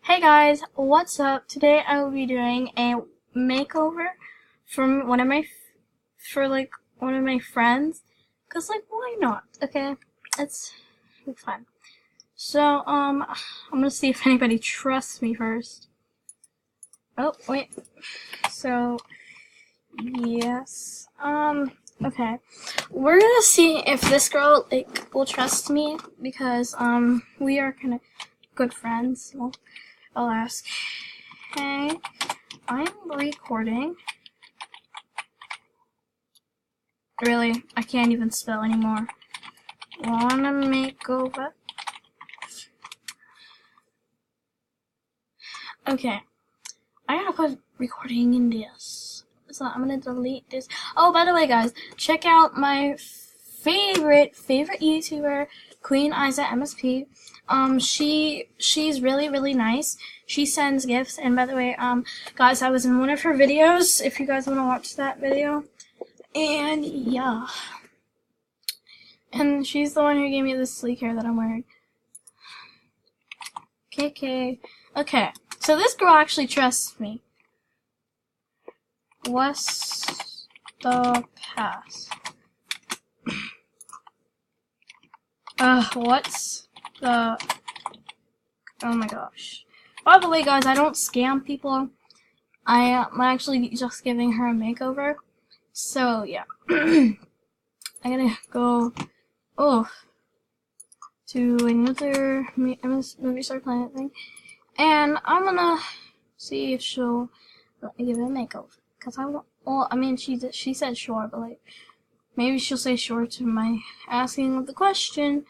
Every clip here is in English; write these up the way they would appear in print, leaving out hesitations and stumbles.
Hey guys, what's up? Today I will be doing a makeover from one of my friends. Cause why not? Okay, it's fun. So I'm gonna see if anybody trusts me first. Oh wait. So yes. Okay. We're gonna see if this girl will trust me because we are kind of good friends. Well, I'll ask. Hey, I'm recording. Really, I can't even spell anymore. Wanna make over? Okay, I gotta put recording in this. So I'm gonna delete this. Oh, by the way, guys, check out my favorite YouTuber, Queen Isa MSP. She's really nice. She sends gifts, and by the way, guys, I was in one of her videos. If you guys want to watch that video, and yeah, and she's the one who gave me this sleek hair that I'm wearing. Okay. So this girl actually trusts me. What's the pass? What's the... Oh my gosh. By the way, guys, I don't scam people. I'm actually just giving her a makeover. So, yeah. I'm gonna go... to another movie star planet thing. And I'm gonna see if she'll let me give it a makeover. Because I want... Well, I mean, she said sure, but maybe she'll say sure to my asking the question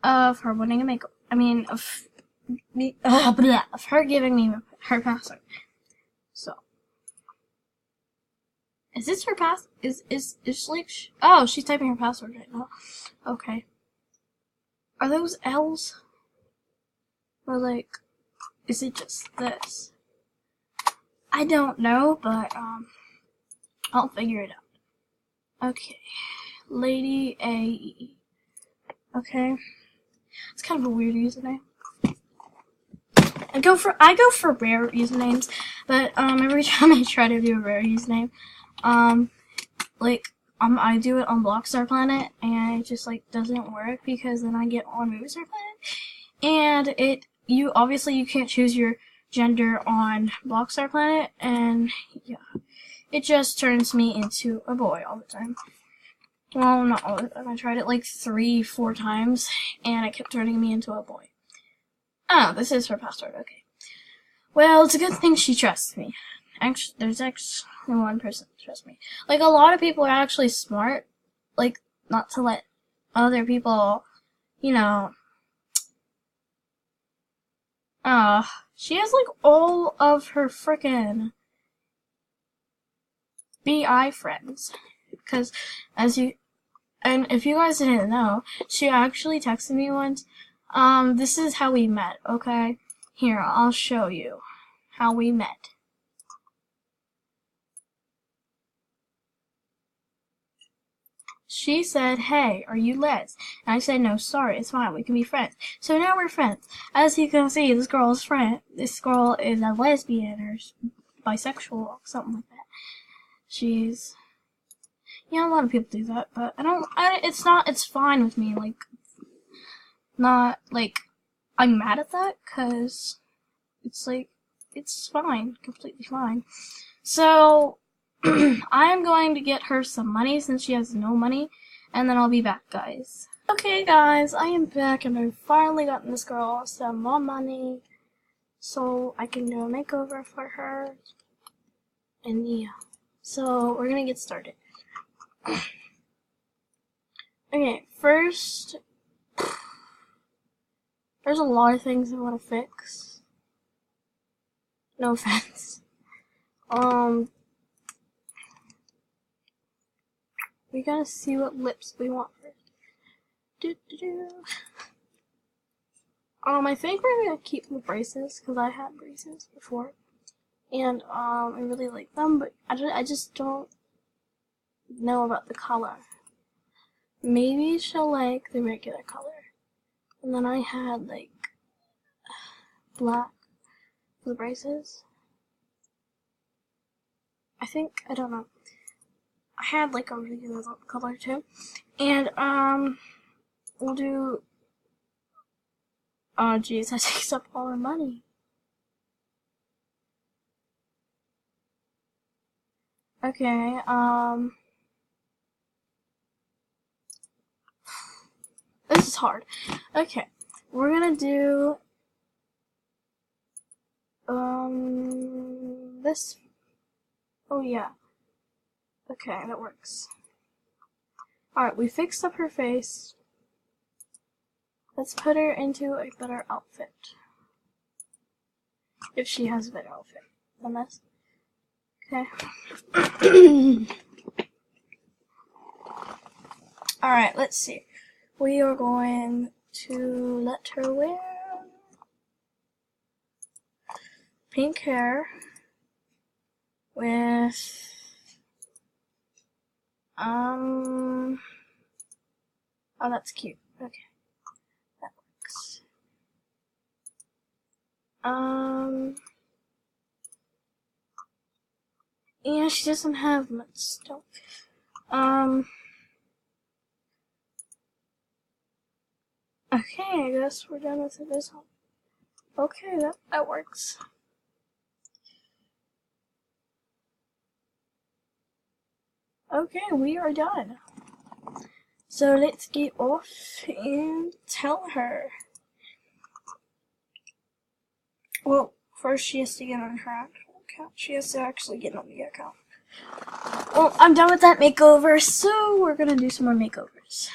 of her wanting a makeover. I mean, of her giving me her password. So, is this her pass? Is oh, she's typing her password right now. Okay. Are those L's? Or is it just this? I don't know, but I'll figure it out. Okay. Lady A. Okay. It's kind of a weird username. I go for rare usernames, but every time I try to do a rare username, I do it on Blockstar Planet, and it just doesn't work because then I get on Movie Star Planet, and you can't choose your gender on Blockstar Planet, and yeah, it just turns me into a boy all the time. Well, not all the time. I tried it 3-4 times, and it kept turning me into a boy. Oh, this is her password. Okay. Well, it's a good thing she trusts me. Actually, there's actually one person that trusts me. A lot of people are actually smart, not to let other people, she has all of her frickin' BI friends. Because if you guys didn't know, she actually texted me once. This is how we met, okay? Here, I'll show you how we met. She said, "Hey, are you Les?" And I said, "No, sorry, it's fine, we can be friends." So now we're friends. As you can see, this girl is a lesbian or bisexual or something like that. She's... Yeah, a lot of people do that, but it's fine with me, I'm mad at that, cause it's fine, completely fine. So, I'm going to get her some money since she has no money, and then I'll be back, guys. Okay, guys, I am back, and I've finally gotten this girl some more money, so I can do a makeover for her, and yeah. So, we're gonna get started. Okay, first, there's a lot of things I want to fix. No offense. We gotta see what lips we want first. I think we're gonna keep the braces, because I had braces before. And, I really like them, but I just don't know about the color. Maybe she'll like the regular color. And then I had, black. the braces. I don't know. I had like a regular color too. And we'll do, oh geez, that takes up all our money. Okay, this is hard. Okay, we're gonna do, this, oh yeah. Okay, that works. Alright, we fixed up her face. Let's put her into a better outfit. If she has a better outfit than this. Okay. Alright, let's see. We are going to let her wear pink hair with oh, that's cute. Okay. That works. Yeah, she doesn't have much stuff. Okay, I guess we're done with this one. Okay, that works. Okay, we are done. So let's get off and tell her. Well, first she has to get on her actual account. She has to actually get on the account. Well, I'm done with that makeover, so we're gonna do some more makeovers.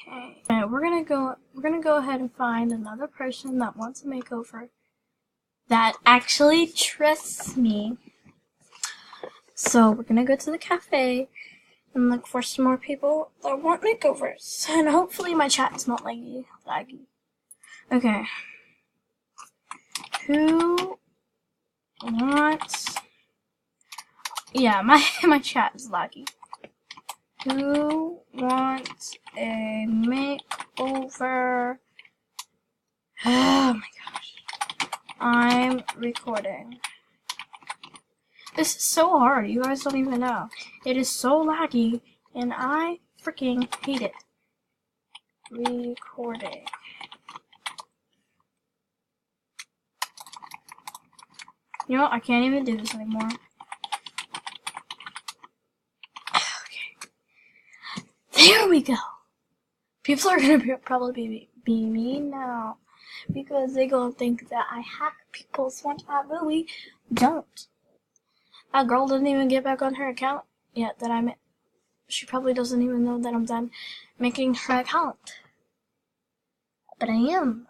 Okay. We're gonna go ahead and find another person that wants a makeover that actually trusts me. So we're gonna go to the cafe and look for some more people that want makeovers. And hopefully my chat is not laggy. Okay. Who wants... Yeah, my chat is laggy. Who wants a makeover? Oh my gosh. I'm recording. This is so hard, you guys don't even know. It is so laggy, and I freaking hate it. Recording. You know what? I can't even do this anymore. Okay. There we go. People are gonna probably be mean now because they gonna think that I hack people's one time, but we don't. That girl didn't even get back on her account yet that I'm in. She probably doesn't even know that I'm done making her account. But I am.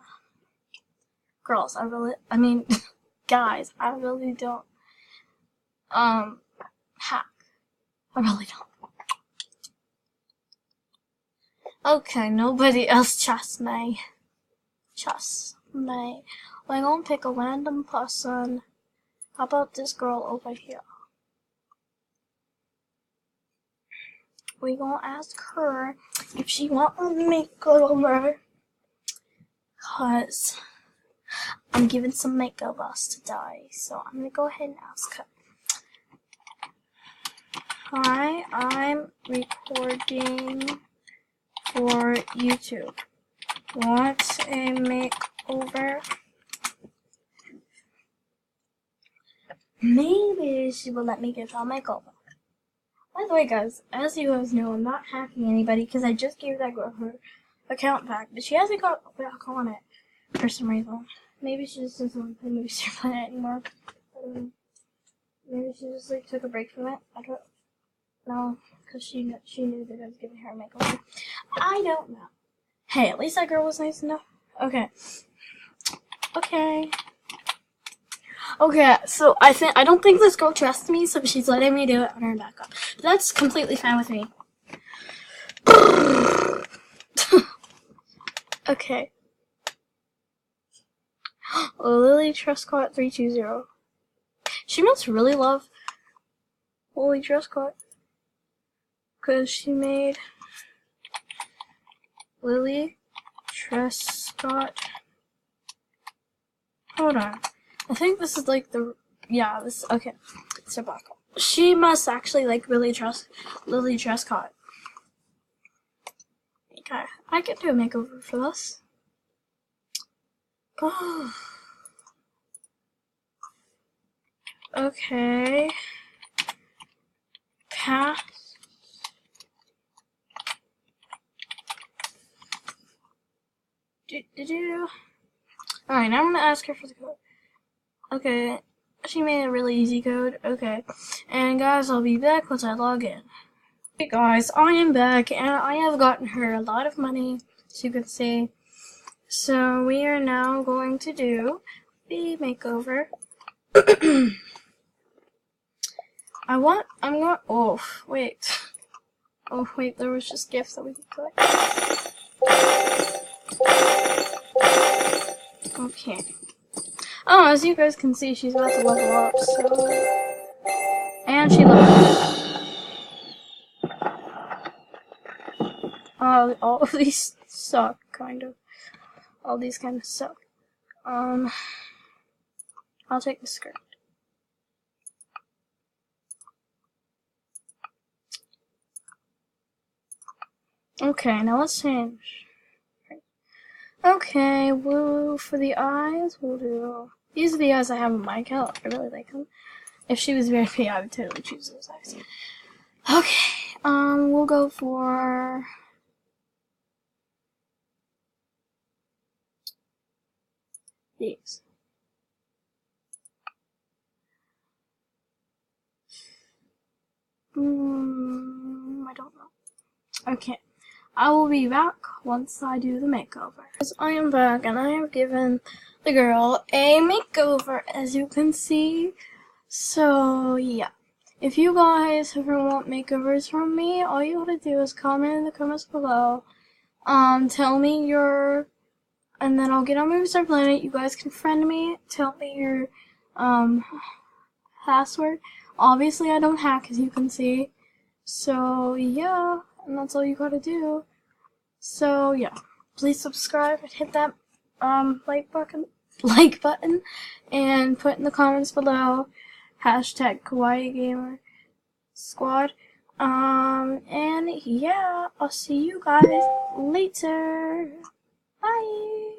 Girls, guys, I really don't, hack. I really don't. Okay, nobody else trusts me. We're gonna pick a random person. How about this girl over here? We gonna ask her if she want a makeover, cause I'm giving some makeovers today, so I'm gonna go ahead and ask her. Hi, I'm recording for YouTube. Want a makeover? Maybe she will let me give her a makeover. By the way, guys, as you guys know, I'm not hacking anybody because I just gave that girl her account back, but she hasn't got back on it for some reason. Maybe she just doesn't want to play Makeovers anymore. Maybe she just like took a break from it. I don't know, because she knew that I was giving her a makeover. I don't know. Hey, at least that girl was nice enough. Okay. Okay, so I don't think this girl trusts me, so she's letting me do it on her backup. But that's completely fine with me. Okay. Lily Trustcott 320. She must really love Lily Trustcott. because she made Lily Trescott. Hold on. I think this is like the, yeah, this, okay. It's a black hole. She must actually like Lily Trescott. Okay, I can do a makeover for this. Oh. Okay. Pass. Alright, now I'm gonna ask her for the code. Okay, she made a really easy code. Okay, and guys, I'll be back once I log in. Hey guys, I am back, and I have gotten her a lot of money, as you can see. So we are now going to do the makeover. Oh, wait, there was just gifts that we could collect. Okay. Oh, as you guys can see, she's about to level up, so... And she leveled up. All of these suck, kind of. All these kind of suck. I'll take the skirt. Okay, now let's change. Okay, for the eyes, we'll do... These are the eyes I have on my account. I really like them. If she was VIP, I would totally choose those eyes. Okay, we'll go for... these. I don't know. Okay. I will be back once I do the makeover. I am back and I have given the girl a makeover, as you can see. So yeah, if you guys ever want makeovers from me, all you gotta do is comment in the comments below. Tell me your, and then I'll get on Makeovers Planet. You guys can friend me. Tell me your password. Obviously I don't hack, as you can see. So yeah, and that's all you gotta do. So yeah, please subscribe and hit that like button, and put in the comments below #KawaiiGamerSquad. And yeah, I'll see you guys later. Bye.